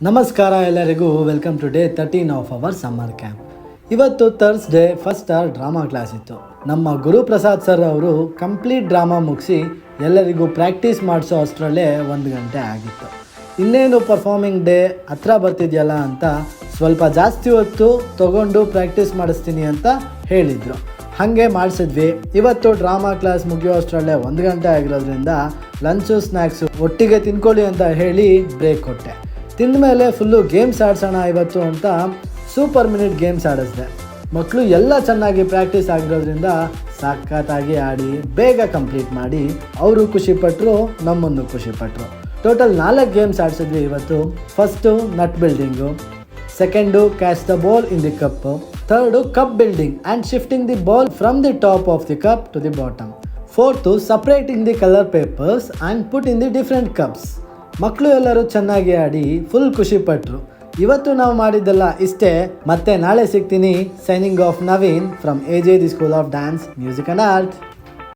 ನಮಸ್ಕಾರ ಎಲ್ಲರಿಗೂ, welcome to day 13 of our summer camp. ಇವತ್ತು Thursday first hour drama class ಇತ್ತು. ನಮ್ಮ ಗುರುಪ್ರಸಾದ್ ಸರ್ ಅವರು ಕಂಪ್ಲೀಟ್ ಡ್ರಾಮಾ ಮುಗಿಸಿ ಎಲ್ಲರಿಗೂ ಪ್ರಾಕ್ಟೀಸ್ ಮಾಡಿಸೋ ಅಷ್ಟರಲ್ಲೇ 1 ಗಂಟೆ ಆಗಿತ್ತು. ಇನ್ನೇನು ಪರ್ಫಾರ್ಮಿಂಗ್ ಡೇ ಹತ್ರ ಬರ್ತಿದೆಯಲ್ಲ ಅಂತ ಸ್ವಲ್ಪ ಜಾಸ್ತಿ ಹೊತ್ತು ತೊಗೊಂಡು ಪ್ರಾಕ್ಟೀಸ್ ಮಾಡಿಸ್ತೀನಿ ಅಂತ ಹೇಳಿದರು. ಹಾಗೆ ಮಾಡಿಸಿದ್ವಿ. ಇವತ್ತು ಡ್ರಾಮಾ ಕ್ಲಾಸ್ ಮುಗಿಯೋ ಅಷ್ಟರಲ್ಲೇ 1 ಗಂಟೆ ಆಗಿರೋದ್ರಿಂದ ಲಂಚು ಸ್ನ್ಯಾಕ್ಸು ಒಟ್ಟಿಗೆ ತಿನ್ಕೊಳ್ಳಿ ಅಂತ ಹೇಳಿ ಬ್ರೇಕ್ ಕೊಟ್ಟೆ. ತಿಂದ ಮೇಲೆ ಫುಲ್ಲು ಗೇಮ್ಸ್ ಆಡ್ಸೋಣ ಇವತ್ತು ಅಂತ ಸೂಪರ್ ಮಿನಿಟ್ ಗೇಮ್ಸ್ ಆಡಿಸಿದೆ. ಮಕ್ಕಳು ಎಲ್ಲ ಚೆನ್ನಾಗಿ ಪ್ರಾಕ್ಟೀಸ್ ಆಗಿರೋದ್ರಿಂದ ಸಖತ್ತಾಗಿ ಆಡಿ ಬೇಗ ಕಂಪ್ಲೀಟ್ ಮಾಡಿ ಅವರು ಖುಷಿಪಟ್ಟರು, ನಮ್ಮನ್ನು ಖುಷಿಪಟ್ಟರು. ಟೋಟಲ್ 4 ಗೇಮ್ಸ್ ಆಡಿಸಿದ್ವಿ ಇವತ್ತು. First nut building, second catch the ball in the cup, third cup building and shifting the ball from the top of the cup to the bottom, fourth separating the colour papers and put in the different cups. ಮಕ್ಕಳು ಎಲ್ಲರೂ ಚೆನ್ನಾಗಿ ಆಡಿ full ಖುಷಿಪಟ್ಟರು. ಇವತ್ತು ನಾವು ಮಾಡಿದ್ದೆಲ್ಲ ಇಷ್ಟೇ. ಮತ್ತೆ ನಾಳೆ ಸಿಗ್ತೀನಿ. Signing off Naveen from AJ the school of dance, music and art.